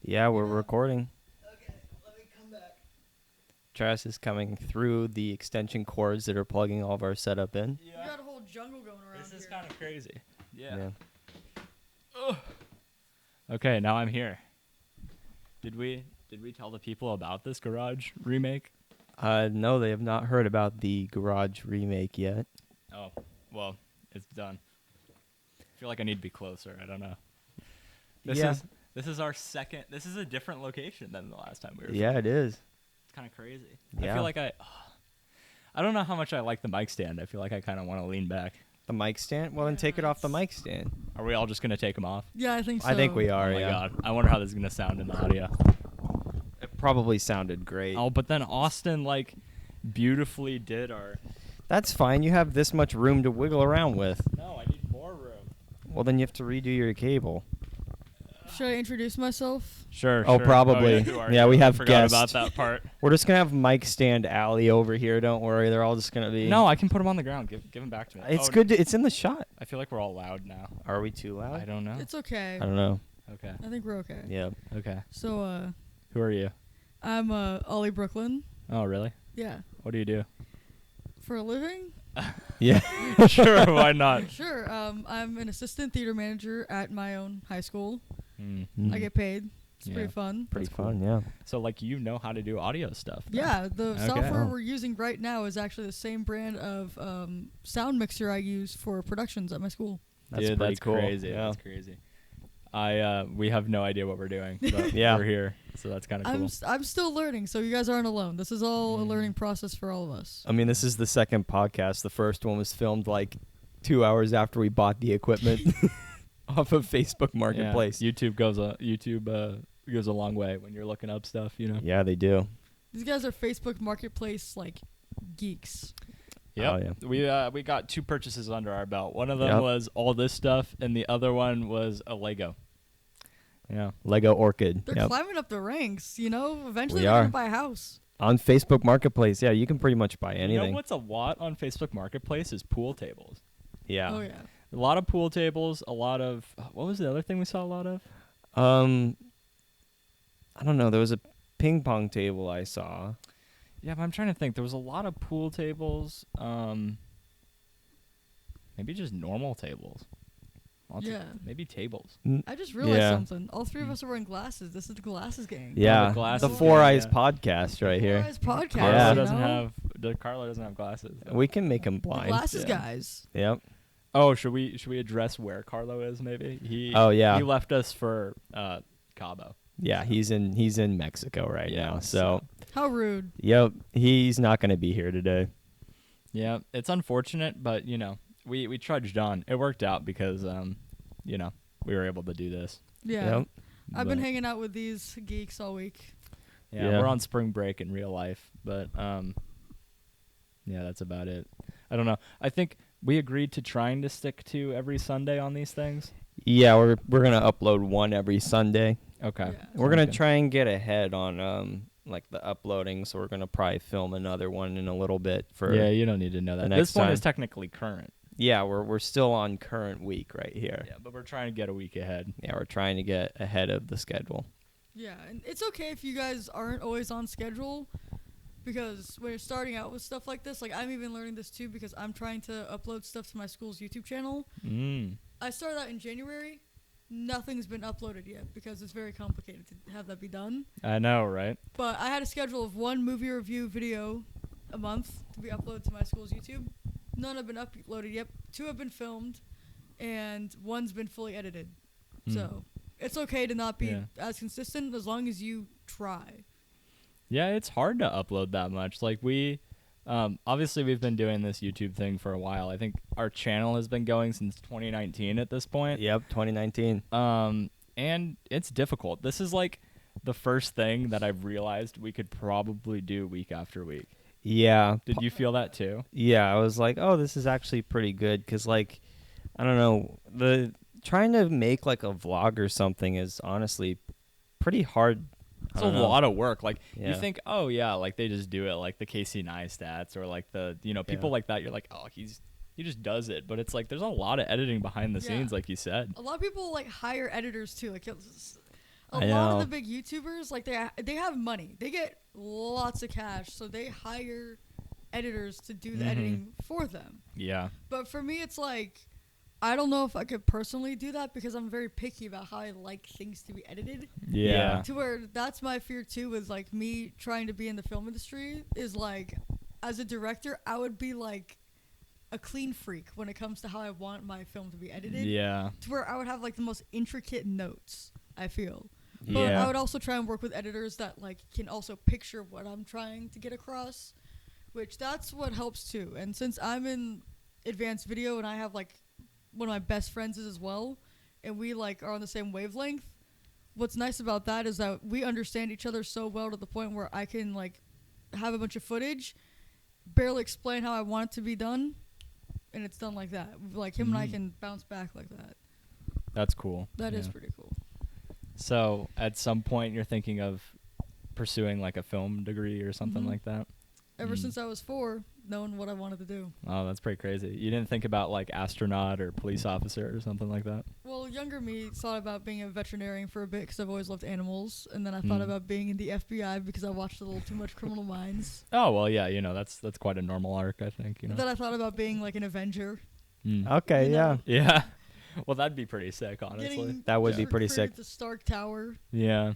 Yeah, we're recording. Okay, let me come back. Travis is coming through the extension cords that are plugging all of our setup in. You got a whole jungle going around This is here. kind of crazy. Yeah. Yeah. Okay, now I'm here. Did we tell the people about this garage remake? No, they have not heard about the garage remake yet. Oh, well, it's done. I feel like I need to be closer. I don't know. This is our second. This is a different location than the last time we were. Yeah, it is. It's kind of crazy. Yeah. I feel like I don't know how much I like the mic stand. I feel like I kind of want to lean back. The mic stand? Well, then take it off the mic stand. Are we all just gonna take them off? Yeah, I think so. I think we are, Oh my yeah. god! I wonder how this is gonna sound in the audio. It probably sounded great. Oh, but then Austin beautifully did our. That's fine. You have this much room to wiggle around with. No, I need more room. Well, then you have to redo your cable. Should I introduce myself? Sure. Oh, sure. probably. Oh, who are Yeah, you? we have Forgot guests. about that part. We're just going to have mic stand Allie over here. Don't worry. They're all just going to be... No, I can put them on the ground. Give them back to me. It's good. It's in the shot. I feel like we're all loud now. Are we too loud? I don't know. It's okay. I don't know. Okay. I think we're okay. Yeah. Okay. So, Who are you? I'm Ollie Brooklyn. Oh, really? Yeah. What do you do? For a living? Yeah. Sure. Why not? Sure. I'm an assistant theater manager at my own high school. Mm. I get paid. It's Yeah. pretty fun. Pretty That's cool. fun, yeah. So, you know how to do audio stuff. then? Yeah, the Okay. software Oh. we're using right now is actually the same brand of sound mixer I use for productions at my school. That's Dude, pretty that's cool. crazy. Yeah. That's crazy. We have no idea what we're doing, but Yeah. we're here, so that's kind of cool. I'm still learning, so you guys aren't alone. This is all a Mm. learning process for all of us. I mean, this is the second podcast. The first one was filmed 2 hours after we bought the equipment off of Facebook Marketplace. Yeah. YouTube goes a long way when you're looking up stuff, Yeah, they do. These guys are Facebook Marketplace geeks. Yep. Oh, We got 2 purchases under our belt. One of them Yep. was all this stuff, and the other one was a Lego. Yeah. Lego Orchid. They're Yep. climbing up the ranks, Eventually We they're are. gonna buy a house. On Facebook Marketplace, yeah, you can pretty much buy anything. You know what's a lot on Facebook Marketplace is pool tables. Yeah. Oh yeah. A lot of pool tables, a lot of what was the other thing we saw a lot of? I don't know. There was a ping pong table I saw. Yeah, but I'm trying to think. There was a lot of pool tables. Maybe just normal tables. Yeah. Maybe tables. I just realized Yeah. something. All three of us are wearing glasses. This is the glasses gang. Yeah, the glasses the Four gang, Eyes yeah. podcast right here. Guys podcast. Yeah. Carlo you doesn't know? have glasses. though. We can make him The blind. glasses Yeah. guys. Yep. Oh, should we address where Carlo is? Maybe Oh, yeah. He left us for Cabo. Yeah, he's in Mexico right Yeah, now. So, How rude. yep, he's not going to be here today. Yeah, it's unfortunate, but we trudged on. It worked out because we were able to do this. Yeah. Yep. I've been But, hanging out with these geeks all week. Yeah, Yeah. we're on spring break in real life, but yeah, that's about it. I don't know. I think we agreed to trying to stick to every Sunday on these things. Yeah, we're going to upload one every Sunday. Okay. Yeah. We're going Sounds to good. try and get ahead on the uploading, so we're going to probably film another one in a little bit for Yeah, you don't need to know the that. next This one is time. technically current. Yeah, we're still on current week right here. Yeah, but we're trying to get a week ahead. Yeah, we're trying to get ahead of the schedule. Yeah, and it's okay if you guys aren't always on schedule, because when you're starting out with stuff like this, I'm even learning this too because I'm trying to upload stuff to my school's YouTube channel. I started out in January. Nothing's been uploaded yet because it's very complicated to have that be done. I know, right? But I had a schedule of 1 movie review video a month to be uploaded to my school's YouTube. None have been uploaded yet. 2 have been filmed, and 1's been fully edited. So it's okay to not be Yeah. as consistent as long as you try. Yeah, it's hard to upload that much. Obviously we've been doing this YouTube thing for a while. I think our channel has been going since 2019 at this point. Yep, 2019. And it's difficult. This is the first thing that I've realized we could probably do week after week. Yeah. Did you feel that too? Yeah, I was like, oh, this is actually pretty good because, I don't know, trying to make a vlog or something is honestly pretty hard. It's a lot of work. Yeah. You think, oh yeah, they just do it, the Casey Neistats or the people Yeah. like that. You're like, oh, he just does it. But it's there's a lot of editing behind the Yeah. scenes, like you said. A lot of people hire editors too. A lot of the big YouTubers, like they have money. They get lots of cash, so they hire editors to do the editing for them. Yeah. But for me, it's like I don't know if I could personally do that because I'm very picky about how I like things to be edited. Yeah. To where that's my fear too with like me trying to be in the film industry is like as a director, I would be like a clean freak when it comes to how I want my film to be edited. Yeah. To where I would have like the most intricate notes, I feel. But Yeah. I would also try and work with editors that like can also picture what I'm trying to get across, which that's what helps too. And since I'm in advanced video and I have like one of my best friends is as well, and we like are on the same wavelength, what's nice about that is that we understand each other so well to the point where I can like have a bunch of footage, barely explain how I want it to be done, and it's done like that. Like him and I can bounce back like that. That's cool. That is pretty cool. So at some point you're thinking of pursuing like a film degree or something like that? Ever since I was 4, knowing what I wanted to do. Oh, that's pretty crazy. You didn't think about like astronaut or police officer or something like that? Well, younger me thought about being a veterinarian for a bit because I've always loved animals, and then I thought about being in the FBI because I watched a little too much Criminal Minds. Oh, well, yeah, that's quite a normal arc, I think, Then I thought about being like an Avenger. Okay, You yeah. know? Yeah. Well, that'd be pretty sick, honestly. Getting That would be pretty recruited sick. to Stark Tower. Yeah.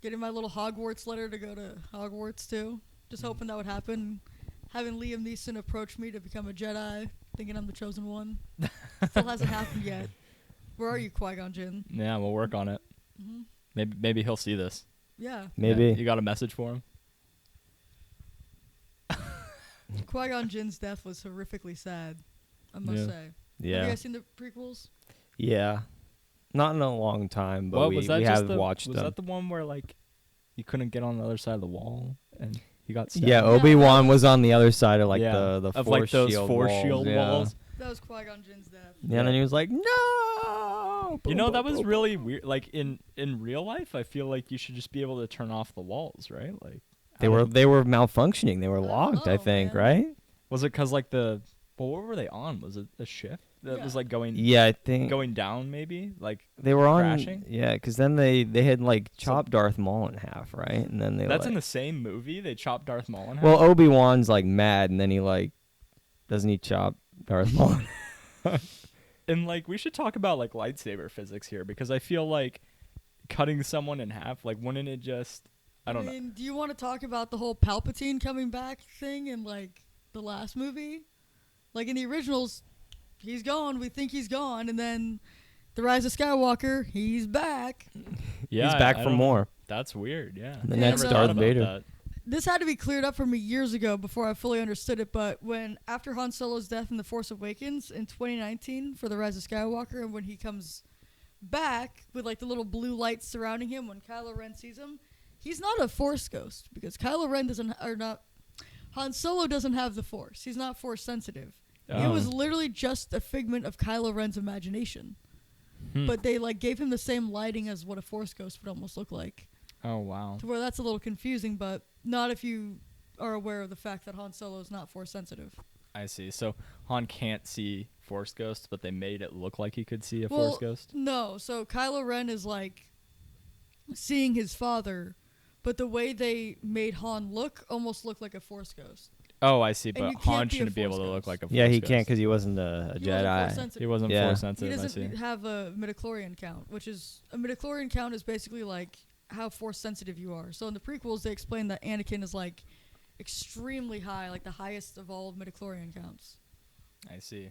Getting my little Hogwarts letter to go to Hogwarts too. Just hoping that would happen. Having Liam Neeson approach me to become a Jedi, thinking I'm the chosen one. Still hasn't happened yet. Where are you, Qui-Gon Jinn? Yeah, we'll work on it. Maybe he'll see this. Yeah. Maybe. Yeah, you got a message for him? Qui-Gon Jinn's death was horrifically sad, I must say. Have you Yeah. guys seen the prequels? Yeah. Not in a long time, but What, we was that have just watched was them. that the one where like you couldn't get on the other side of the wall and he got stabbed? Yeah, Yeah, Obi-Wan that was on the other side of like Yeah, the of force like those shield force walls. shield yeah. walls. That was Qui-Gon Jinn's death. Yeah, and then he was like, "No!" You know, that was really weird. Like in real life, I feel like you should just be able to turn off the walls, right? Like They were malfunctioning. They were don't locked, I know, think, man. right? Was it because like what were they on? Was it a shift that was Yeah. like going Yeah, I think going down maybe? Like they were on. crashing? Yeah, because then they had like chopped Darth Maul in half, right? And then they that's like, in the same movie. They chopped Darth Maul in half. well, Obi-Wan's like mad, and then he like doesn't he chop Darth Maul? in And like we should talk about like lightsaber physics here because I feel like cutting someone in half, like wouldn't it just I don't know. Do you want to talk about the whole Palpatine coming back thing in like the last movie? Like in the originals, he's gone. We think he's gone, and then the Rise of Skywalker, he's back. Yeah, He's back I for don't know. more. That's weird, yeah. The Yeah, next no. Darth Vader. That. This had to be cleared up for me years ago before I fully understood it. But when after Han Solo's death in The Force Awakens in 2019 for the Rise of Skywalker, and when he comes back with like the little blue lights surrounding him when Kylo Ren sees him, he's not a Force ghost because Kylo Ren Han Solo doesn't have the Force. He's not Force sensitive. It was literally just a figment of Kylo Ren's imagination. But they like gave him the same lighting as what a Force ghost would almost look like. Oh wow. To where that's a little confusing, but not if you are aware of the fact that Han Solo is not Force sensitive. I see. So Han can't see Force ghosts, but they made it look like he could see a Well, Force ghost. No, so Kylo Ren is like seeing his father, but the way they made Han almost looked like a Force ghost. Oh, I see. and But you can't Han be a shouldn't be able Force to look ghost. like a Force Yeah, he ghost. can't because he wasn't a He wasn't Force Jedi. sensitive. He wasn't Yeah. Force He sensitive. I doesn't see. have a midichlorian count, which is a midichlorian count is basically like how Force sensitive you are. So in the prequels, they explain that Anakin is like extremely high, like the highest of all midichlorian counts. I see.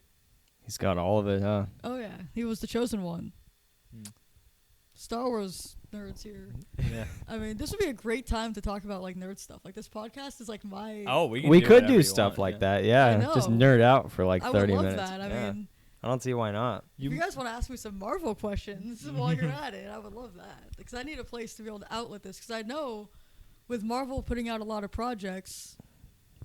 He's got all of it, huh? Oh yeah, he was the chosen one. Hmm. Star Wars nerds here. Yeah. I mean, this would be a great time to talk about like nerd stuff. Like this podcast is like my. Oh, we can We do could whatever do you stuff want, like yeah. that. Yeah, I just know. nerd out for like I 30 would love minutes. that. I Yeah. mean, I don't see why not. if you guys want to ask me some Marvel questions while you're at it, I would love that. Because I need a place to be able to outlet this. Because I know with Marvel putting out a lot of projects,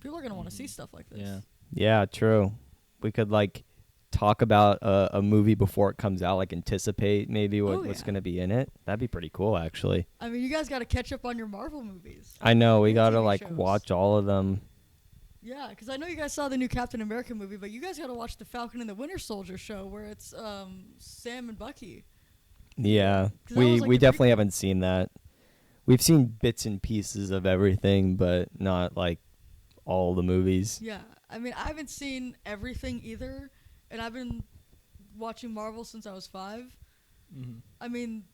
people are gonna want to see stuff like this. Yeah. Yeah, true. We could like talk about a movie before it comes out, like anticipate maybe what's yeah. going to be in it. That'd be pretty cool, actually. I mean, you guys got to catch up on your Marvel movies. I know we And got to TV like shows. watch all of them. Yeah, because I know you guys saw the new Captain America movie, but you guys got to watch the Falcon and the Winter Soldier show where it's Sam and Bucky. Yeah, 'Cause that was, like, we the definitely prequel. haven't seen that. We've seen bits and pieces of everything, but not like all the movies. Yeah, I mean, I haven't seen everything either, and I've been watching Marvel since I was 5. Mm-hmm. I mean,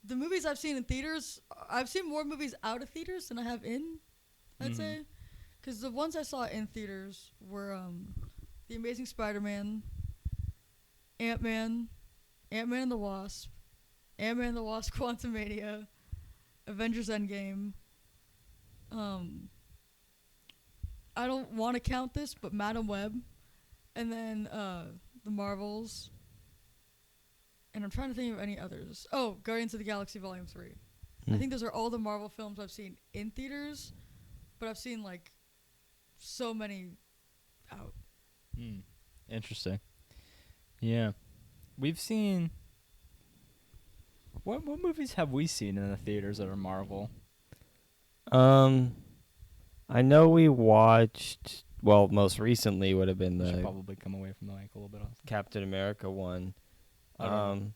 the movies I've seen in theaters, I've seen more movies out of theaters than I have in, I'd Mhm. say. Because the ones I saw in theaters were The Amazing Spider-Man, Ant-Man, Ant-Man and the Wasp, Ant-Man and the Wasp Quantumania, Avengers Endgame. I don't want to count this, but Madam Web, and then the Marvels, and I'm trying to think of any others. Oh, Guardians of the Galaxy Volume 3. I Mm. think those are all the Marvel films I've seen in theaters, but I've seen like so many out. Interesting. Yeah, we've seen. What movies have we seen in the theaters that are Marvel? I know we watched. Well, most recently would have been We should the probably come away from the mic a little bit. Captain America one. I don't know.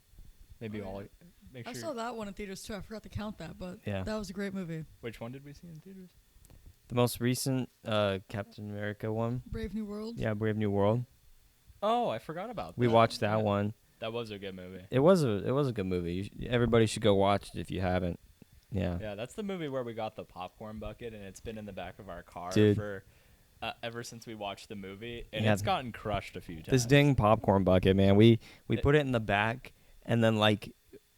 Maybe Oh, all. yeah. Make I sure. saw that one in theaters too. I forgot to count that, but Yeah. that was a great movie. Which one did we see in theaters? The most recent Captain America one. Brave New World. Yeah, Brave New World. Oh, I forgot about that. We watched that Yeah. one. That was a good movie. It was a good movie. Everybody should go watch it if you haven't. Yeah. Yeah, that's the movie where we got the popcorn bucket, and it's been in the back of our car Dude. for ever since we watched the movie, and Yeah. it's gotten crushed a few times. This dang popcorn bucket, man. We put it in the back, and then like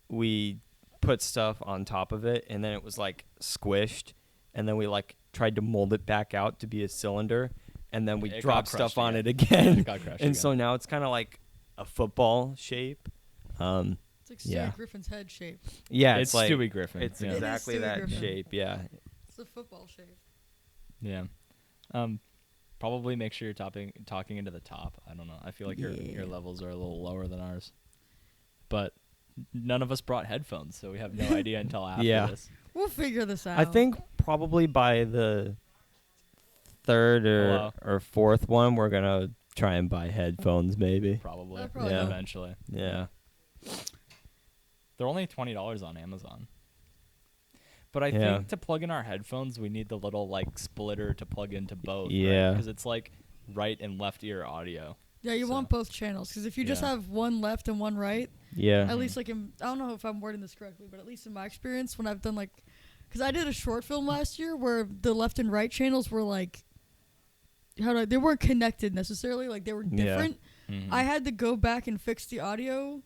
we put stuff on top of it, and then it was like squished, and then we like tried to mold it back out to be a cylinder, and then we It got dropped crushed stuff on it again. again. It got crushed And again. so now it's kind of like a football shape. It's like Stewie Yeah. Griffin's head shape. Yeah, it's like Stewie Griffin. it's yeah. It is exactly Stewie that Griffin. shape. Yeah. It's the football shape. Yeah. Probably make sure you're talking into the top. I don't know. I feel like your Yeah. levels are a little lower than ours. But none of us brought headphones, so we have no idea until after Yeah. this. We'll figure this out. I think probably by the third Hello. or fourth one, we're gonna try and buy headphones, maybe. Probably. Probably Yeah. Eventually. Yeah. They're only $20 on Amazon. But I Yeah. think to plug in our headphones, we need the little like splitter to plug into both. Yeah. Because it's like right and left ear audio. Yeah, you So- want both channels because if you just Yeah. have one left and one right, Yeah. at least like I don't know if I'm wording this correctly, but at least in my experience when I've done like, because I did a short film last year where the left and right channels were like, they weren't connected necessarily, like they were Yeah. different. Mhm. I had to go back and fix the audio.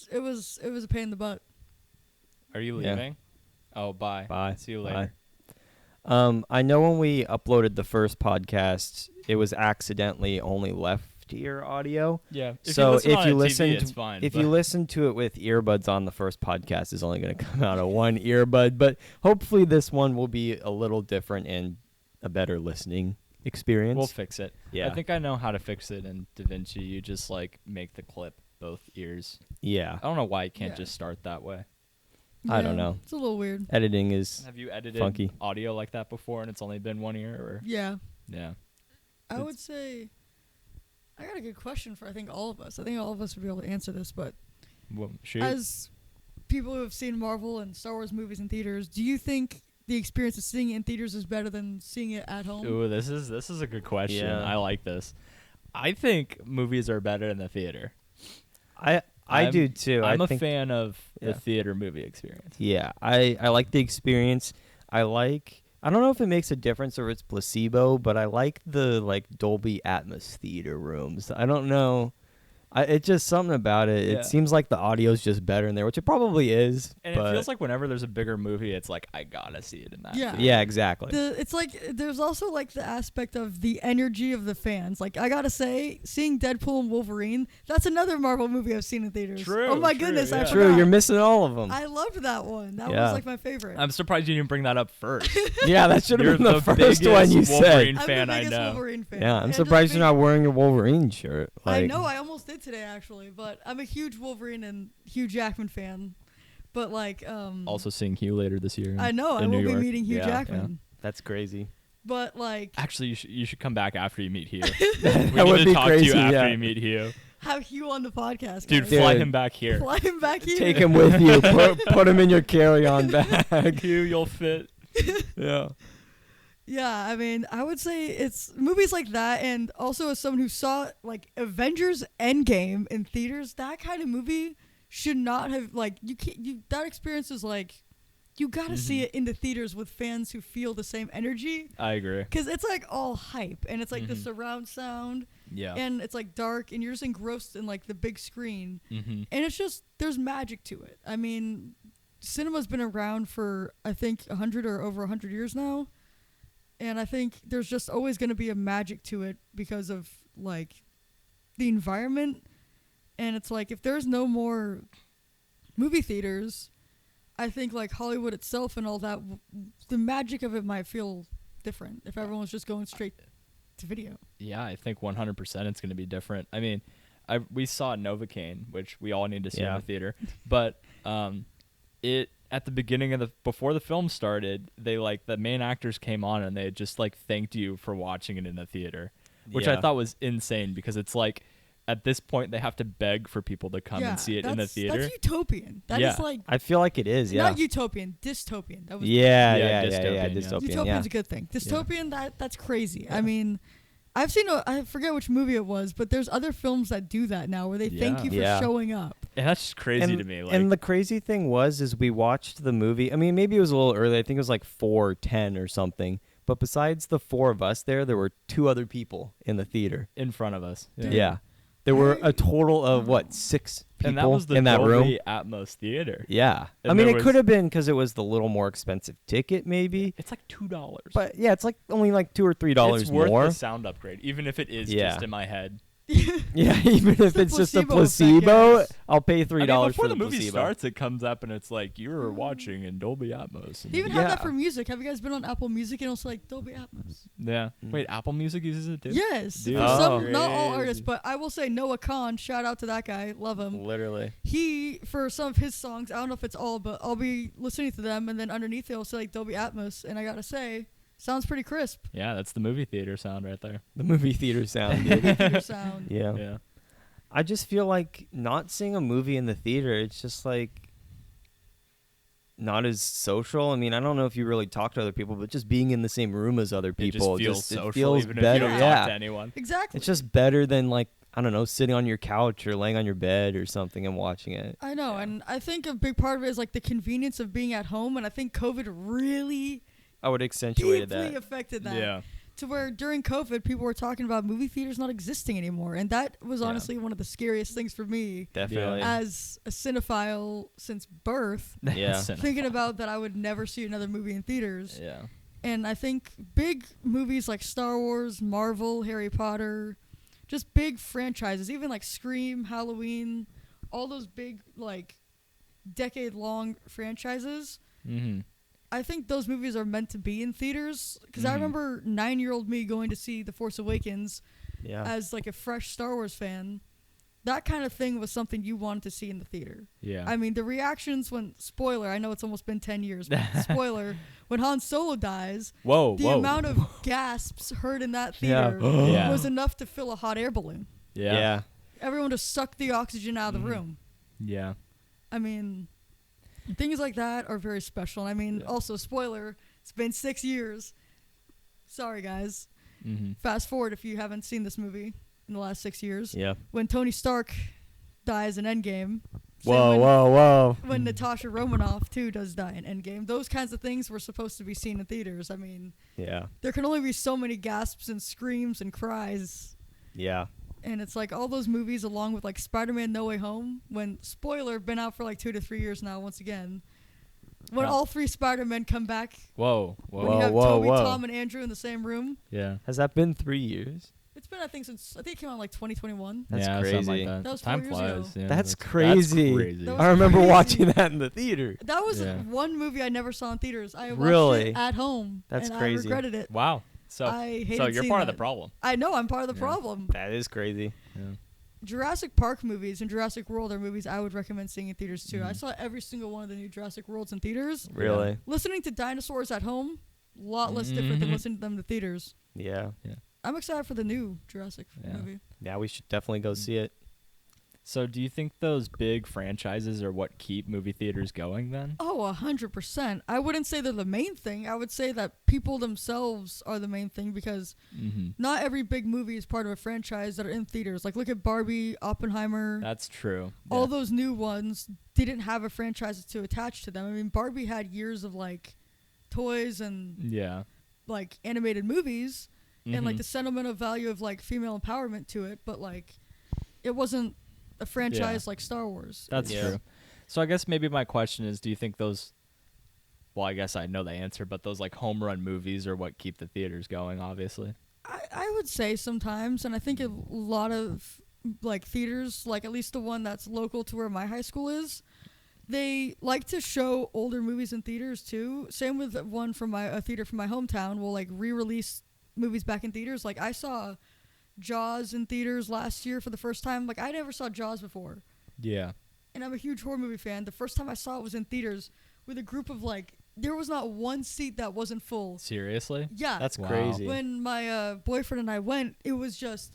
It was a pain in the butt. Are you Yeah. leaving? Oh, bye. Bye. See you Bye. later. I know when we uploaded the first podcast, it was accidentally only left ear audio. Yeah. So if you listen, listen, it's fine. if but- you listen to it with earbuds on, the first podcast is only going to come out of one earbud. But hopefully, this one will be a little different and a better listening experience. we'll fix it. Yeah. I think I know how to fix it in DaVinci. You just like make the clip both ears. Yeah. I don't know why you can't Yeah. just start that way. I don't Yeah, know. It's a little weird. Editing is Have you edited funky. audio like that before and it's only been one ear? Or Yeah. yeah. I It's- would say I got a good question for I think all of us. I think all of us would be able to answer this, but Well, shoot. as people who have seen Marvel and Star Wars movies in theaters, do you think the experience of seeing it in theaters is better than seeing it at home? Ooh, this is a good question. Yeah. I like this. I think movies are better in the theater. I I'm- do too. I'm I a think, fan of Yeah. the theater movie experience. Yeah, I like the experience. I don't know if it makes a difference or it's placebo, but I like the like Dolby Atmos theater rooms. I don't know. It's just something about it. Yeah. It seems like the audio's just better in there, which it probably is. And but it feels like whenever there's a bigger movie, it's like I gotta see it in that. Yeah. theater. yeah, exactly. It's like there's also like the aspect of the energy of the fans. Like I gotta say, seeing Deadpool and Wolverine, that's another Marvel movie I've seen in theaters. True, Oh my true, goodness, I yeah. True, forgot. you're missing all of them. I loved that one. That Yeah. was like my favorite. I'm surprised you didn't bring that up first. Yeah, that should You're have been the first biggest one you said. Wolverine I'm fan the I biggest know. Wolverine fan. Yeah, I'm And surprised just you're not wearing your Wolverine shirt. I Like, know, I almost did today actually, but I'm a huge Wolverine and Hugh Jackman fan. But like, Also seeing Hugh later this year. I know I in will New be York. meeting Hugh Yeah, Jackman. that's crazy. But like, Actually, you should come back after you meet Hugh. That we would need be to talk crazy, to you after yeah. you meet Hugh. have Hugh on the podcast. Dude, guys. fly Dude. him back here. Fly him back here. Take him with you. Put him in your carry-on bag. Hugh, you'll fit. Yeah. Yeah, I mean, I would say it's movies like that, and also as someone who saw like Avengers Endgame in theaters, that kind of movie should not have you can't that experience is like you gotta see it in the theaters with fans who feel the same energy. I agree. Because it's like all hype, and it's like the surround sound, Yeah. and it's like dark, and you're just engrossed in like the big screen, Mm-hmm. and it's just there's magic to it. I mean, cinema's been around for I think 100 or over 100 years now. And I think there's just always going to be a magic to it because of, like, the environment. And it's like, if there's no more movie theaters, I think, like, Hollywood itself and all that, the magic of it might feel different if everyone's just going straight to video. Yeah, I think 100% it's going to be different. I mean, we saw Novocaine, which we all need to see in the theater. But it... At the beginning of before the film started, they the main actors came on and they just thanked you for watching it in the theater, which I thought was insane because it's like at this point they have to beg for people to come and see it in the theater. That's utopian. That is like I feel like it is. Yeah. not utopian, dystopian. That was Dystopian. Dystopian's a good thing. Dystopian, that's crazy. I mean, I've seen I forget which movie it was, but there's other films that do that now where they thank you for showing up. And that's just crazy to me. And the crazy thing is we watched the movie. I mean, maybe it was a little early. I think it was like 4:10 or something. But besides the four of us there were two other people in the theater. in front of us. Yeah. There were a total of, 6 people And that was the in that room? Dolby Atmos theater. Yeah. And I mean, there it could have been because it was the little more expensive ticket, maybe. It's like $2. But, yeah, it's like only like $2 or $3 it's worth more. the sound upgrade, even if it is just in my head. Yeah, even if it's just a placebo, I'll pay $3 before for the movie placebo. starts, it comes up and it's like you're watching in Dolby Atmos. They even have that for music. Have you guys been on Apple Music and also like Dolby Atmos? Yeah. Wait, Apple Music uses it too? Yes. Dude, For some, not all crazy. artists, but I will say Noah Khan. Shout out to that guy. Love him. Literally. He, for some of his songs, I don't know if it's all, but I'll be listening to them, and then underneath it'll say like Dolby Atmos, and I gotta say, sounds pretty crisp. Yeah, that's the movie theater sound right there. The movie theater sound, dude. Theater sound. Yeah. I just feel like not seeing a movie in the theater, it's just like not as social. I mean, I don't know if you really talk to other people, but just being in the same room as other people, it just feels social, it feels even better. if you don't yeah, talk to anyone. Exactly. it's just better than like, I don't know, sitting on your couch or laying on your bed or something and watching it. I know, and I think a big part of it is like the convenience of being at home, and I think COVID really I would accentuate deeply that. affected that. Yeah. To where during COVID, people were talking about movie theaters not existing anymore, and that was honestly one of the scariest things for me Definitely. as a cinephile since birth. Yeah. Thinking about that I would never see another movie in theaters. Yeah. And I think big movies like Star Wars, Marvel, Harry Potter, just big franchises, even like Scream, Halloween, all those big like decade-long franchises. Mm-hmm. I think those movies are meant to be in theaters because I remember 9-year-old me going to see The Force Awakens as like a fresh Star Wars fan. That kind of thing was something you wanted to see in the theater. Yeah. I mean, the reactions when, spoiler, I know it's almost been 10 years, but spoiler, when Han Solo dies, the amount of gasps heard in that theater Yeah. was enough to fill a hot air balloon. Yeah. Everyone just sucked the oxygen out of the room. Yeah. I mean, things like that are very special. I mean, also, spoiler, it's been 6 years. Sorry, guys. Mm-hmm. Fast forward if you haven't seen this movie in the last 6 years. Yeah. When Tony Stark dies in Endgame. Whoa. When Natasha Romanoff, too, does die in Endgame. Those kinds of things were supposed to be seen in theaters. I mean, there can only be so many gasps and screams and cries. Yeah. And it's like all those movies along with like Spider-Man No Way Home, when, spoiler, been out for like 2 to 3 years now once again. When all 3 Spider-Men come back. When you have Toby, Tom, and Andrew in the same room. Yeah. Has that been 3 years? It's been, I think it came out in like 2021. That's crazy. crazy. Like That was Time 4 years flies. ago. Yeah, That's crazy. That was I remember crazy. watching that in the theater. That was one movie I never saw in theaters. I watched Really? it at home. That's and crazy. I regretted it. Wow. So I hated you're seeing part of that. the problem. I know I'm part of the problem. That is crazy. Yeah. Jurassic Park movies and Jurassic World are movies I would recommend seeing in theaters too. I saw every single one of the new Jurassic Worlds in theaters. Really? Listening to dinosaurs at home, a lot less different than listening to them in the theaters. Yeah. I'm excited for the new Jurassic movie. Yeah, we should definitely go see it. So do you think those big franchises are what keep movie theaters going then? Oh, 100%. I wouldn't say they're the main thing. I would say that people themselves are the main thing because not every big movie is part of a franchise that are in theaters. Like, look at Barbie, Oppenheimer. That's true. All those new ones didn't have a franchise to attach to them. I mean, Barbie had years of, like, toys and, like, animated movies and, like, the sentimental value of, like, female empowerment to it. But, like, it wasn't a franchise like Star Wars. That's true. So I guess maybe my question is, do you think those, well, I guess I know the answer, but those like home run movies are what keep the theaters going, obviously? I would say sometimes, and I think a lot of like theaters, like at least the one that's local to where my high school is, they like to show older movies in theaters too. Same with one from a theater from my hometown will like re-release movies back in theaters. Like I saw Jaws in theaters last year for the first time. Like I never saw Jaws before. Yeah. And I'm a huge horror movie fan. The first time I saw it was in theaters with a group of like, there was not one seat that wasn't full. Seriously? Yeah. That's crazy. When my boyfriend and I went, it was just,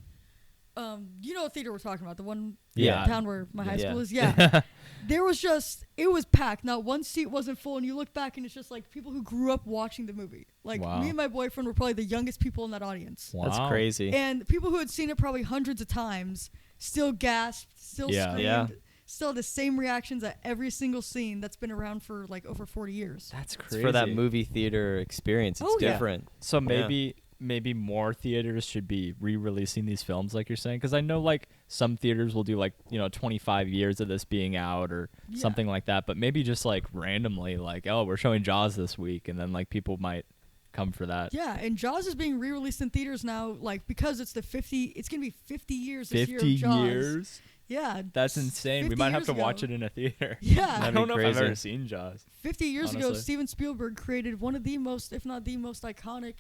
you know what theater we're talking about, the one down where my high school is? Yeah. There was just, it was packed. Not one seat wasn't full. And you look back and it's just like people who grew up watching the movie. Like me and my boyfriend were probably the youngest people in that audience. Wow. That's crazy. And people who had seen it probably hundreds of times still gasped, still screamed, still had the same reactions at every single scene that's been around for like over 40 years. That's crazy. It's for that movie theater experience. It's different. So maybe more theaters should be re-releasing these films like you're saying, because I know like some theaters will do like 25 years of this being out or something like that, but maybe just like randomly like, oh, we're showing Jaws this week, and then like people might come for that. Yeah, and Jaws is being re-released in theaters now, like because it's gonna be 50 years this year of Jaws. 50 years? Yeah. That's insane. We might have to watch it in a theater. Yeah. I don't know if I've ever seen Jaws. 50 years ago, Steven Spielberg created one of the most, if not the most iconic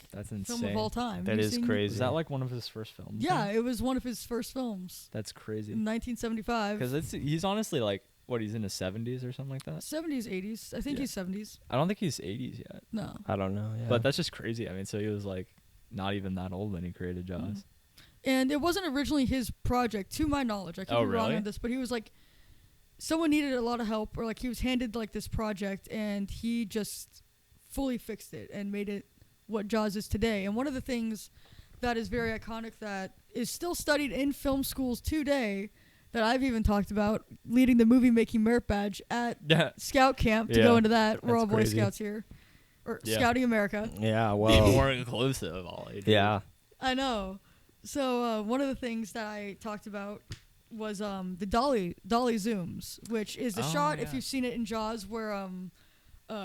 film of all time. That is crazy. Is that like one of his first films? Yeah, it was one of his first films. That's crazy. In 1975. Because he's honestly like, he's in his 70s or something like that? 70s, 80s. I think he's 70s. I don't think he's 80s yet. No. I don't know. Yeah. But that's just crazy. I mean, so he was like not even that old when he created Jaws. Mm. And it wasn't originally his project, to my knowledge. I could be wrong on this, but he was like, someone needed a lot of help, or like he was handed like this project, and he just fully fixed it and made it what Jaws is today. And one of the things that is very iconic that is still studied in film schools today, that I've even talked about, leading the movie making merit badge at Scout Camp, to go into that. We're all Boy Scouts here. Or Scouting America. Yeah, well. More inclusive, Ollie. Yeah. I know. So one of the things that I talked about was the dolly zooms, which is the shot, if you've seen it in Jaws, where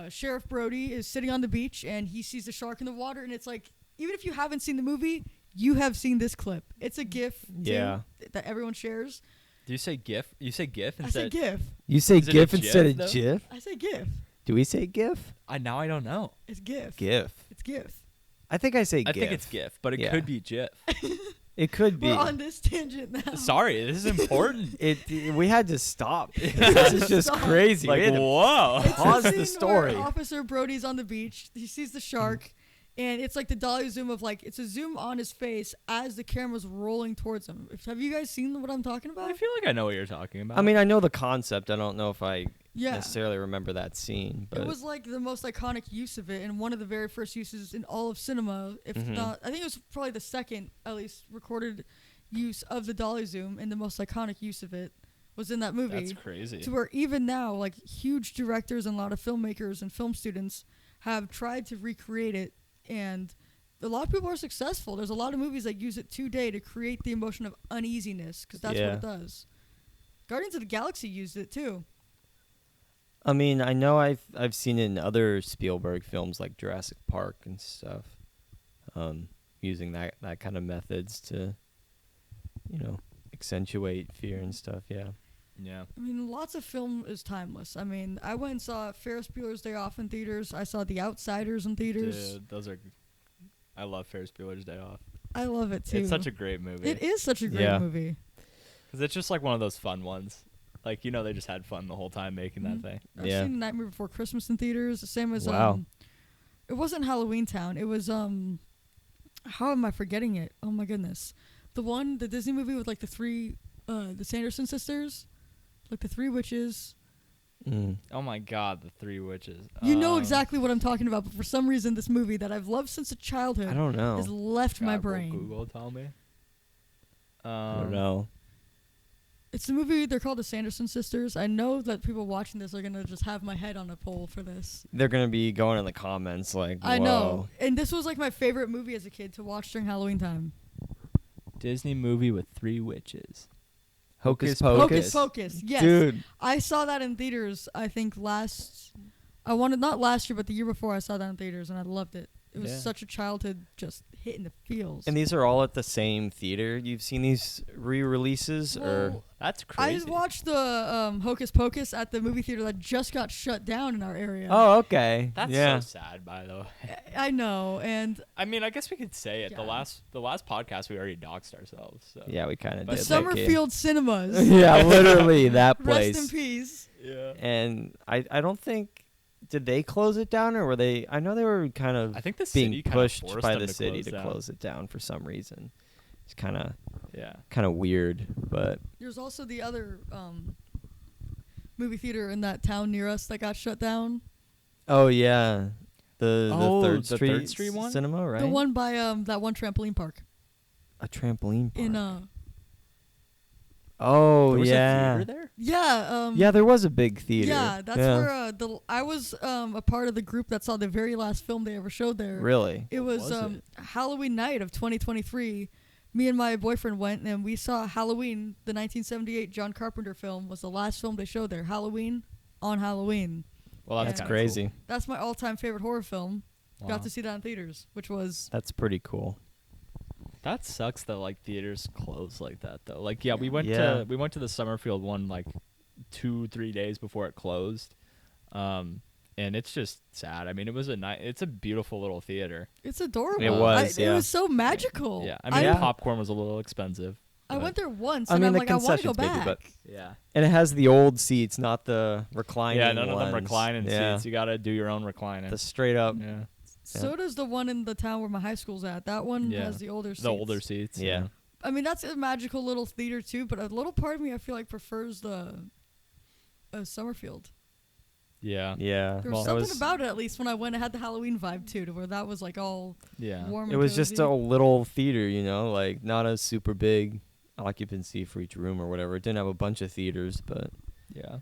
Sheriff Brody is sitting on the beach and he sees the shark in the water, and it's like, even if you haven't seen the movie, you have seen this clip. It's a GIF that everyone shares. Do you say GIF? You say GIF instead? I say GIF. You say GIF instead of GIF? I say GIF. Do we say GIF? Now I don't know. It's GIF. GIF. It's GIF. I think I say GIF. I think it's GIF, but it could be GIF. It could be. We're on this tangent now. Sorry, this is important. We had to stop. This is just crazy. Like, whoa. Pause the story. Officer Brody's on the beach. He sees the shark, and it's like the dolly zoom of like, it's a zoom on his face as the camera's rolling towards him. Have you guys seen what I'm talking about? I feel like I know what you're talking about. I mean, I know the concept. I don't know if I necessarily remember that scene. But it was like the most iconic use of it, and one of the very first uses in all of cinema, if not, I think it was probably the second, at least, recorded use of the dolly zoom, and the most iconic use of it was in that movie. That's crazy. To where even now, like, huge directors and a lot of filmmakers and film students have tried to recreate it, and a lot of people are successful. There's a lot of movies that use it today to create the emotion of uneasiness, because that's what it does. Guardians of the Galaxy used it too. I mean, I know I've seen it in other Spielberg films like Jurassic Park and stuff, using that kind of methods to, accentuate fear and stuff. Yeah. Yeah. I mean, lots of film is timeless. I mean, I went and saw Ferris Bueller's Day Off in theaters. I saw The Outsiders in theaters. Dude, those are. I love Ferris Bueller's Day Off. I love it too. It's such a great movie. It is such a great movie. Because it's just like one of those fun ones. Like, they just had fun the whole time making that thing. I've seen Nightmare Before Christmas in theaters. The same as it wasn't Halloween Town. It was how am I forgetting it? Oh my goodness, the Disney movie with like the three the Sanderson sisters, like the Three Witches. Oh my God, the Three Witches. You know exactly what I'm talking about, but for some reason, this movie that I've loved since a childhood I don't know. has left my God, will brain. Google tell me. I don't know. It's the movie. They're called the Sanderson sisters. I know that people watching this are gonna just have my head on a pole for this. They're gonna be going in the comments like, whoa. I know, and this was like my favorite movie as a kid to watch during Halloween time. Disney movie with three witches. Hocus Hocus Pocus. Yes, Dude. I saw that in theaters. I think not last year, but the year before. I saw that in theaters, and I loved it. It was such a childhood just hit in the feels. And these are all at the same theater. You've seen these re-releases, or that's crazy. I watched the Hocus Pocus at the movie theater that just got shut down in our area. oh, okay, That's yeah. so sad, by the way. I know, and I mean, I guess we could say it. Yeah. The last podcast we already doxed ourselves. So. Yeah, we kind of But did. the Summerfield Cinemas. Yeah, literally that place. Rest in peace. Yeah. And I don't think, did they close it down, or were they? I know they were kind of I think the being city kinda pushed forced by them the to city close to down. close it down for some reason. It's kind of weird, but There's also the other movie theater in that town near us that got shut down. oh yeah, the the Third Street Street one? cinema, right? The one by that one trampoline park a trampoline park. in oh There was yeah, a theater there? yeah yeah. There was a big theater. yeah, that's where I was a part of the group that saw the very last film they ever showed there. Really. It What was, was it? Halloween night of 2023. Me and my boyfriend went and we saw Halloween, the 1978 John Carpenter film, was the last film they showed there. Halloween on Halloween. Well, that's Yeah. kinda Crazy. Cool. That's my all-time favorite horror film. Wow. Got to see that in theaters, which was That's pretty cool. That sucks that like theaters close like that though. Like yeah, we went Yeah. to the Summerfield one like 2-3 days before it closed. And it's just sad. I mean, it's a beautiful little theater. it's adorable. It was, It yeah. was so magical. Yeah. I mean, Yeah. popcorn was a little expensive. I but- went there once I and mean, I'm the like, I want to go concession's bigger, back. but- Yeah. And it has the old seats, not the reclining. Yeah, none of them ones. reclining Yeah. seats. You got to do your own reclining. The straight up. yeah. So does the one in the town where my high school's at. That one Yeah. has the older seats. The older seats. Yeah. I mean, that's a magical little theater too, but a little part of me I feel like prefers the Summerfield. Yeah. Yeah. There was That something about it, at least when I went, it had the Halloween vibe too, to where that was like all Yeah. warm. It and was just cozy. a little theater, like not a super big occupancy for each room or whatever. It didn't have a bunch of theaters, but Yeah.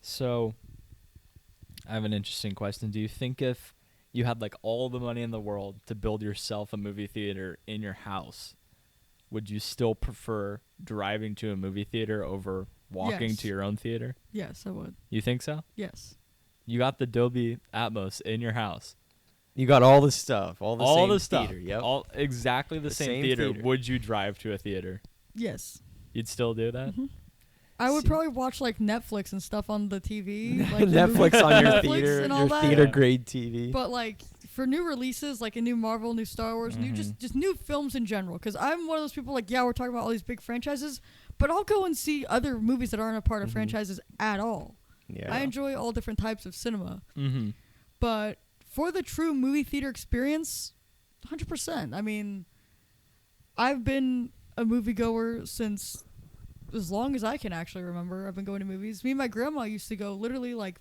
So, I have an interesting question. Do you think if you had like all the money in the world to build yourself a movie theater in your house, would you still prefer driving to a movie theater over walking Yes. to your own theater? Yes, I would. You think so? Yes. You got the Dolby Atmos in your house. you got all the stuff, all the all same the stuff. theater. Yep. All exactly the, same theater. theater. Would you drive to a theater? Yes. You'd still do that? Mhm. I would See- probably watch like Netflix and stuff on the TV. Like the Netflix movie- on your Netflix theater, and all your that. theater Yeah. grade TV. But like for new releases, like a new Marvel, new Star Wars, new just new films in general. Because I'm one of those people like, yeah, we're talking about all these big franchises, but I'll go and see other movies that aren't a part of franchises at all. Yeah. I enjoy all different types of cinema, Mm-hmm. but for the true movie theater experience, 100%. I mean, I've been a moviegoer since as long as I can actually remember. I've been going to movies. Me and my grandma used to go literally like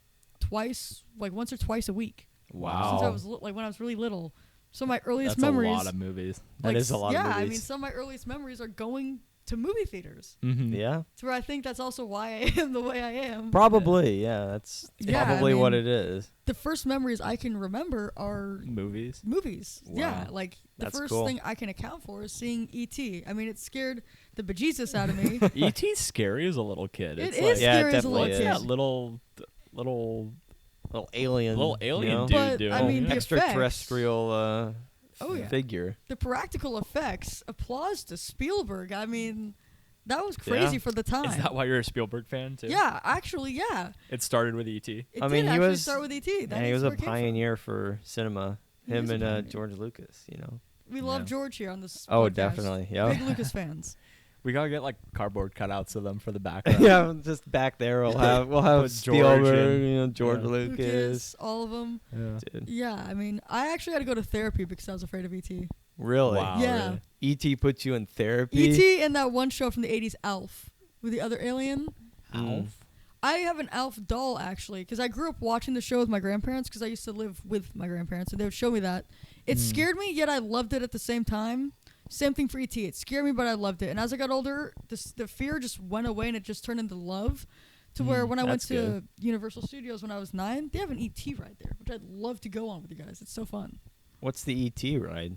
once or twice a week. Wow. Since I was like when I was really little. So my earliest That's memories. a lot of movies. That like, is a lot yeah, of I movies. mean, some of my earliest memories are going to movie theaters. Mm-hmm. Yeah. So I think that's also why I am the way I am. Probably. Yeah. That's Yeah, I probably what mean- it is. The first memories I can remember are Movies. movies. Yeah, Wow. like the That's first cool. thing I can account for is seeing E.T. I mean, it scared the bejesus out of me. E.T.'s scary as a little kid. It It's is like, Yeah, it scary as a definitely little what's is. kid. that little Little alien. Little alien you know? dude But, doing? I mean, the Extraterrestrial Oh, yeah. figure. The practical effects, applause to Spielberg. I mean, that was crazy Yeah. for the time. Is that why you're a Spielberg fan too? Yeah, actually, yeah. It started with E.T. It I did mean, he actually was- start with E.T. That Yeah, he is was a where it came from. pioneer for cinema. He Him is a and pioneer. George Lucas. We love Yeah. George here on this Oh, podcast. definitely. Yeah. Big Lucas fans. We gotta get like cardboard cutouts of them for the background. Yeah, just back there we'll have Put Spielberg, George George yeah. Lucas. all of them. Yeah. Dude. Yeah, I mean, I actually had to go to therapy because I was afraid of E.T. Really? Wow. Yeah. Really? E.T. put you in therapy? E.T. and that one show from the 80s, Alf, with the other alien. Mm. Alf. I have an Alf doll, actually, because I grew up watching the show with my grandparents because I used to live with my grandparents, and they would show me that. It scared me, yet I loved it at the same time. Same thing for E.T. It scared me, but I loved it. And as I got older, the fear just went away, and it just turned into love. To where when I went that's to good. Universal Studios when I was 9, they have an E.T. ride there, which I'd love to go on with you guys. It's so fun. What's the E.T. ride?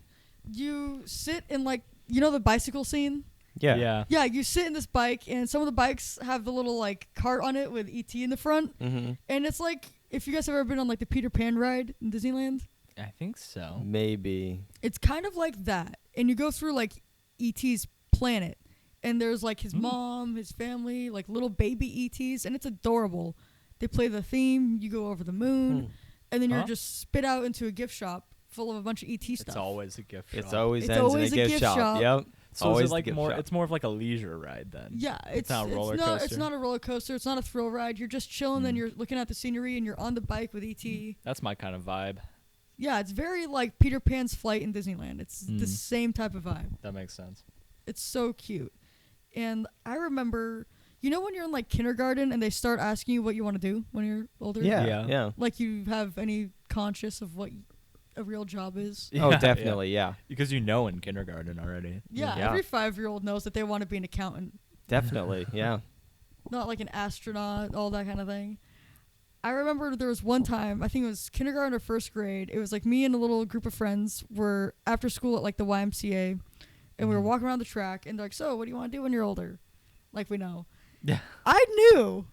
You sit in, like, you know the bicycle scene? Yeah. Yeah. Yeah, you sit in this bike, and some of the bikes have the little, like, cart on it with E.T. in the front. Mm-hmm. And it's like, if you guys have ever been on, like, the Peter Pan ride in Disneyland, I think so. Maybe. it's kind of like that. And you go through, like, E.T.'s planet. And there's, like, his mom, his family, like, little baby E.T.s, and it's adorable. They play the theme, you go over the moon, and then you're just spit out into a gift shop full of a bunch of ET stuff. It's always a gift shop. It's always It's ends always in a a gift gift shop. shop. Yep. So Always is it the like gift more? shop. It's more of like a leisure ride then. Yeah, it's not a roller It's coaster. not a roller coaster. It's not a thrill ride. You're just chilling, and you're looking at the scenery, and you're on the bike with ET. That's my kind of vibe. Yeah, it's very like Peter Pan's flight in Disneyland. It's the same type of vibe. That makes sense. It's so cute. And I remember, you know, when you're in like kindergarten and they start asking you what you want to do when you're older. Yeah. Yeah. Yeah. Like you have any conscious of what a real job is. Oh, definitely. Yeah. Because you know in kindergarten already. Yeah, Yeah. every 5-year-old knows that they want to be an accountant, Definitely. Yeah. not like an astronaut, all that kind of thing. I remember there was one time, I think it was kindergarten or first grade. It was like me and a little group of friends were after school at like the YMCA, and we were walking around the track, and they're like, "So, what do you want to do when you're older?" Like we know. Yeah. I knew.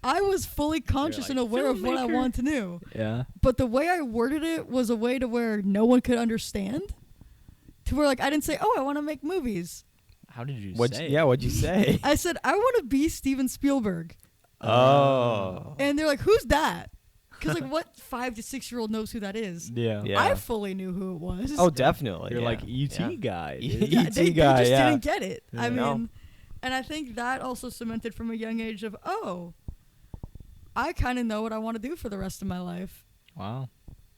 I was fully conscious like, and aware of what I filmmaker. wanted to do. Yeah. But the way I worded it was a way to where no one could understand. To where like I didn't say, "Oh, I want to make movies." How did you What'd say? yeah. What'd you say? I said, "I want to be Steven Spielberg." Oh. And they're like, "Who's that?" Because like, what 5 to 6-year-old knows who that is? Yeah. Yeah. I fully knew who it was. Oh, definitely. You're yeah. like ET Yeah. guy. E- dude. Yeah, ET they guy, just yeah. didn't get it. I No. mean, and I think that also cemented from a young age of, oh, I kind of know what I want to do for the rest of my life. Wow.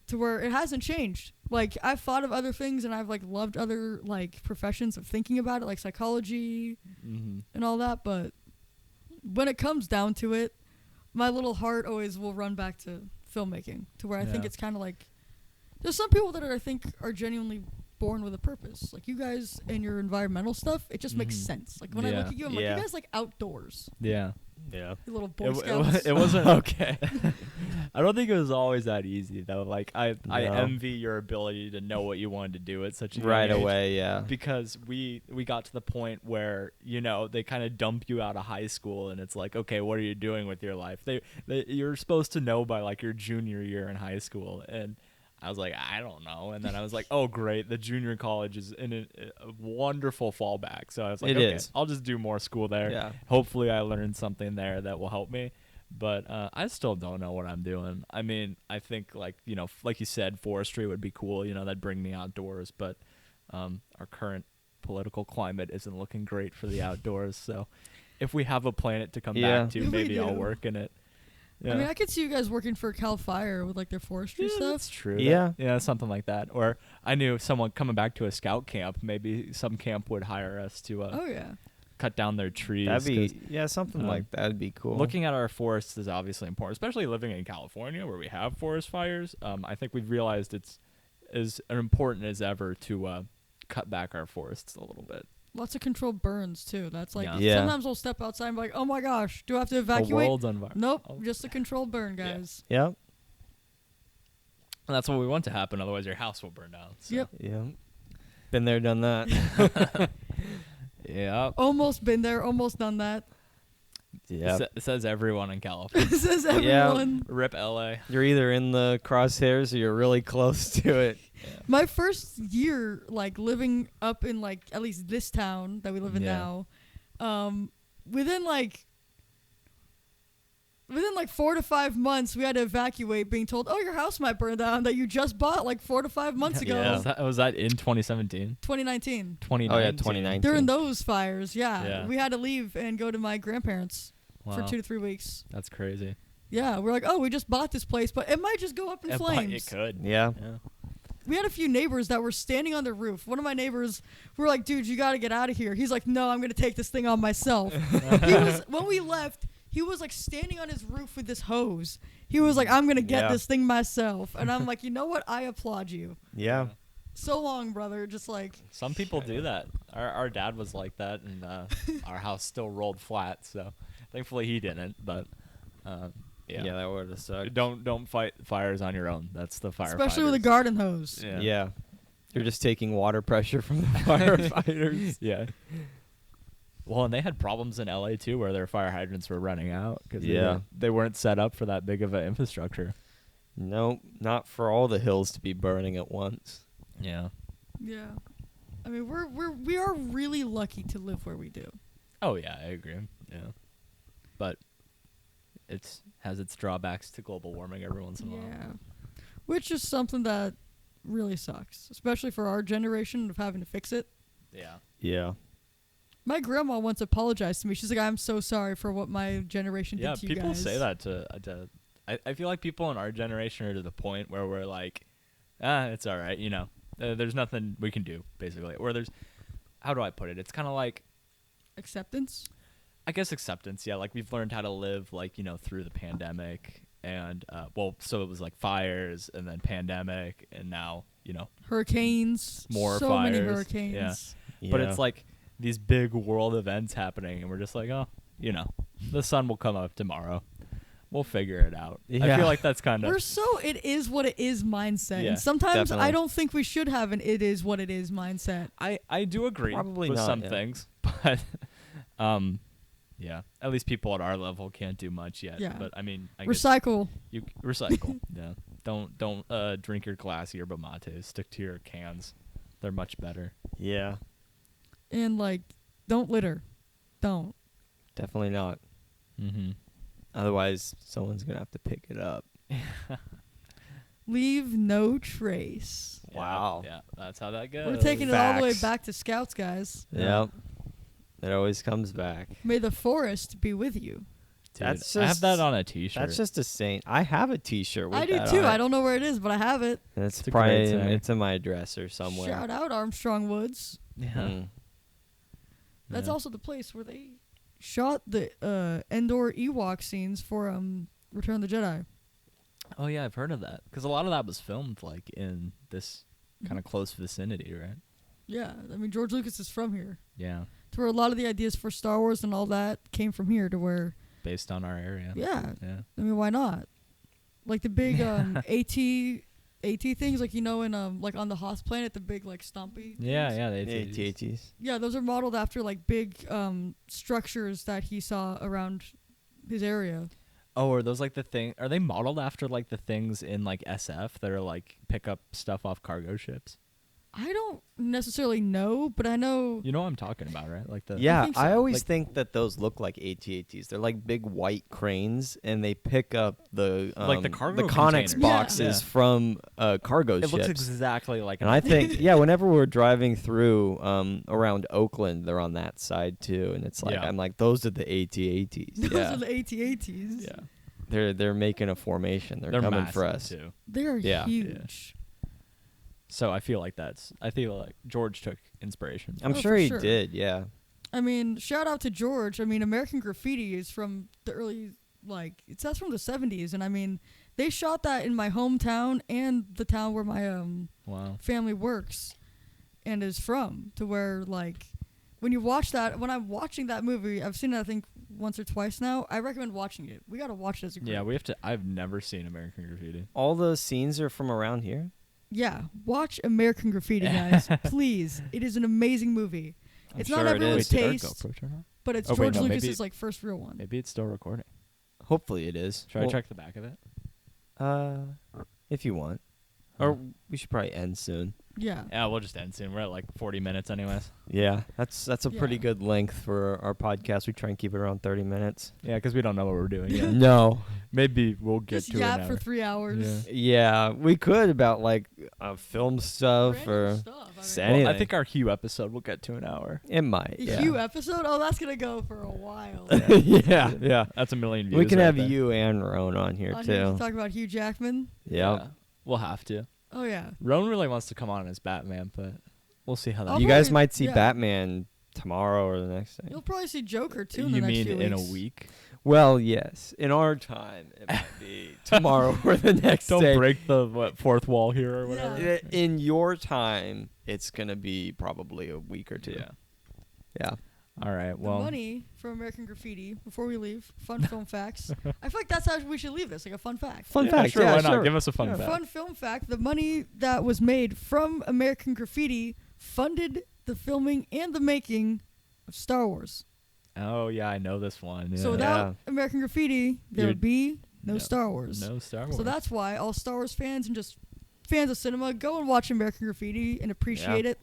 To where it hasn't changed. Like I've thought of other things and I've like loved other like professions of thinking about it, like psychology Mm-hmm. and all that. But when it comes down to it, my little heart always will run back to filmmaking. To where I think Yeah. it's kind of like there's some people that I think are genuinely born with a purpose. Like you guys and your environmental stuff, it just makes sense. Like when I look Yeah. at you, I'm like, Yeah. you guys like outdoors, Yeah. Yeah. you little Boy It, Scouts. it wasn't Okay. I don't think it was always that easy though. Like I No. envy your ability to know what you wanted to do at such a young Right age. away. Yeah. Because we got to the point where they kind of dump you out of high school and it's like, okay, what are you doing with your life? You're supposed to know by like your junior year in high school, and I was like, I don't know. And then I was like, oh great, the junior college is in a wonderful fallback. So I was like, It okay, is. I'll just do more school there. Yeah. Hopefully I learned something there that will help me. But I still don't know what I'm doing. I mean, I think like you said, forestry would be cool. That'd bring me outdoors. But our current political climate isn't looking great for the outdoors. So if we have a planet to come Yeah. back to, We maybe I'll do. work in it. Yeah. I mean, I could see you guys working for Cal Fire with like their forestry Yeah, stuff. that's true. Yeah. Yeah, something like that. Or I knew someone coming back to a scout camp. Maybe some camp would hire us to Oh yeah. cut down their trees. That'd 'cause be something like that'd be cool. looking at our forests is obviously important, especially living in California where we have forest fires. I think we've realized it's as important as ever to cut back our forests a little bit. Lots of controlled burns too. That's like Yeah. sometimes we'll step outside and be like, oh my gosh, do I have to The evacuate? world's on fire. Nope, Oh. just a controlled burn, Yeah. guys. Yep. And that's what we want to happen. Otherwise, your house will burn down. So. Yep. Yep. Been there, done that. Yeah. Almost been there, almost done that. Yeah. It says everyone in California. Says Yeah. everyone. Rip LA. You're either in the crosshairs or you're really close to it. My first year, like living up in like at least this town that we live in Yeah. now, within like within like 4 to 5 months, we had to evacuate, being told, "Oh, your house might burn down that you just bought like 4 to 5 months ago." Yeah. Was that in 2017? 2019. 2019. Oh yeah, 2019. During those fires, Yeah. we had to leave and go to my grandparents for Wow. 2 to 3 weeks. That's crazy. Yeah, we're like, oh, we just bought this place, but it might just go up in flames. It could. Yeah. We had a few neighbors that were standing on the roof. One of my neighbors, we were like, dude, you got to get out of here. He's like, no, I'm going to take this thing on myself. When we left, he was like standing on his roof with this hose. He was like, I'm going to get this thing myself. And I'm like, you know what? I applaud you. Yeah. So long, brother. Just like. Some people do that. Our dad was like that, and our house still rolled flat. So thankfully he didn't. But yeah, that would have sucked. Don't fight fires on your own. That's the firefighters. Especially with a garden hose. Yeah. You're just taking water pressure from the firefighters. Yeah. Well, and they had problems in LA too, where their fire hydrants were running out because they weren't set up for that big of an infrastructure. Nope, not for all the hills to be burning at once. Yeah. Yeah. I mean, we are really lucky to live where we do. Oh yeah, I agree. Yeah. But it has its drawbacks to global warming every once in a while. Yeah. Which is something that really sucks, especially for our generation of having to fix it. Yeah. Yeah. My grandma once apologized to me. She's like, I'm so sorry for what my generation did to you guys. Yeah, people say that to I feel like people in our generation are to the point where we're like, it's all right, there's nothing we can do, basically. Or there's, how do I put it? It's kind of like acceptance. I guess acceptance, yeah. Like we've learned how to live, like, through the pandemic, and so it was like fires, and then pandemic, and now hurricanes, more so fires. many hurricanes. Yeah. But it's like these big world events happening, and we're just like, the sun will come up tomorrow. We'll figure it out. Yeah. I feel like that's kind of We're so it is what it is mindset. Yeah, and sometimes definitely. I don't think we should have an it is what it is mindset. I do agree Probably with not, some yeah. things, but yeah, at least people at our level can't do much yet. Yeah. But I mean, I Recycle. guess you recycle. Yeah. Don't drink your glass yerba mate. Stick to your cans. They're much better. Yeah. And like, don't litter. Don't. Definitely not. Mm-hmm. Otherwise, someone's going to have to pick it up. Leave no trace. Wow. Yeah, that's how that goes. We're taking it all the way Facts. back to Scouts, guys. Yep. It always comes back. May the forest be with you. Dude, That's I have just- that on a T-shirt. That's just a saint. I have a T-shirt with I do that too. on I it. don't know where it is, but I have it. It's It's a probably great saying. it's in my dresser somewhere. Shout out Armstrong Woods. yeah. Mm. That's Yeah. also the place where they shot the Endor Ewok scenes for Return of the Jedi. Oh yeah, I've heard of that because a lot of that was filmed like in this kind of close vicinity, right? Yeah, I mean George Lucas is from here, Yeah, to where a lot of the ideas for Star Wars and all that came from here. To where, based on our area. yeah, Yeah. I mean why not? Like the big AT things, like in like on the Hoth planet, the big like stompy. Yeah, things. yeah, the The AT-ATs. AT-ATs. Yeah, those are modeled after like big structures that he saw around his area. Oh, are those like the thing? Are they modeled after like the things in like SF that are like pick up stuff off cargo ships? I don't necessarily know, but I know. You know what I'm talking about, right? Like the Yeah, think so. I always Like- think that those look like AT-ATs. They're like big white cranes, and they pick up the Like the cargo the Connex containers. boxes Yeah. from cargo It ships. looks exactly like. And I think, yeah, whenever we're driving through around Oakland, they're on that side too, and it's like Yeah. I'm like, those are the AT-ATs. Those Yeah, are the AT-ATs. yeah, they're making a formation. They're, they're coming massive for us. too. They're Yeah. huge. So I feel like George took inspiration. I'm Oh, sure for he sure. did. Yeah, I mean, shout out to George. I mean, American Graffiti is from the early, that's from the 70s. And I mean, they shot that in my hometown and the town where my Wow. family works and is from, to where, like, when you watch that, when I'm watching that movie, I've seen it, I think, once or twice now. I recommend watching it. We got to watch it as a group. Yeah, we have to. I've never seen American Graffiti. all those scenes are from around here. Yeah, watch American Graffiti, guys. Please. It is an amazing movie. I'm It's sure not it everyone's is. Wait, did our taste, GoPro turn on? but it's Oh, wait, George no, maybe- Lucas's, first real one. Maybe it's still recording. Hopefully it is. Should I check the back of it? If you want, or we should probably end soon. Yeah. Yeah, we'll just end soon. We're at like 40 minutes anyways. Yeah, that's a pretty Yeah. good length for our podcast. We try and keep it around 30 minutes. Yeah, because we don't know what we're doing yet. No. Maybe we'll get Just to yap an hour. for 3 hours. Yeah. Yeah, we could about like film stuff Random or stuff, I mean. anything. Well, I think our Hugh episode will get to an hour. It might. A Yeah. Hugh episode? Oh, that's gonna go for a while. yeah. That's a million views. We can right have there. you and Roan on here On too. here to talk about Hugh Jackman. Yeah. We'll have to. Oh yeah. Roan really wants to come on as Batman, but we'll see how that I'll You goes. guys probably- might see yeah. Batman tomorrow or the next day. You'll probably see Joker too in You the next mean few in a weeks. week? Well, yes. In our time, it might be tomorrow or the next Don't day. break the fourth wall here or whatever. Yeah. In your time, it's gonna be probably a week or two. Yeah. Yeah. All right. The Well, money from American Graffiti. Before we leave, fun film facts. I feel like that's how we should leave this, like a fun fact. Fun yeah, fact. Sure, yeah, why sure. not? Give us a fun Yeah. fact. Fun film fact: the money that was made from American Graffiti funded the filming and the making of Star Wars. Oh yeah, I know this one. Yeah. So without American Graffiti, there would be no no- Star Wars. no Star Wars. So that's why all Star Wars fans and just fans of cinema go and watch American Graffiti and appreciate it.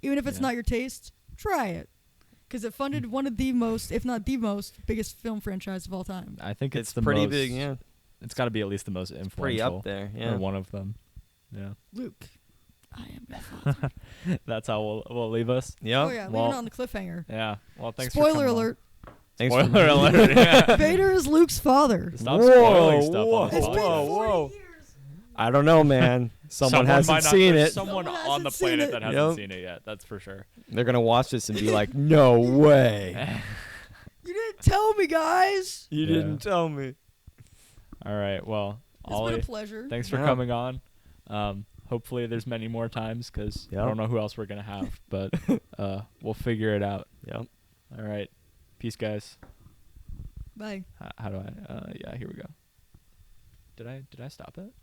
Even if it's Yeah. not your taste, try it. Because it funded one of the most, if not the most, biggest film franchise of all time. I think it's, It's the pretty most, big. Yeah. It's got to be at least the most Pretty influential. up there. Or Yeah. one of them. Yeah. Luke, I am your father. That's how we'll leave us. Yep. Oh yeah, leaving Well- it on the cliffhanger. Yeah. Well, thanks. for Spoiler coming on. alert: Thanks for- Spoiler alert. Yeah. Vader is Luke's father. Stop Whoa, spoiling stuff on whoa, the It's podcast. been whoa, 40 whoa. years. I don't know, man. Someone might hasn't not- seen there's it. Someone Someone on the hasn't seen planet it. that hasn't Yep. seen it yet. That's for sure. They're gonna watch this and be like, "No way, You didn't tell me, guys. you Yeah. didn't tell me." All right. Well, It's Ollie, been a pleasure. thanks for Yeah. coming on. Hopefully, there's many more times because Yep. I don't know who else we're gonna have, but we'll figure it out. Yep. All right. Peace, guys. Bye. How do I? Yeah. Here we go. Did I stop it?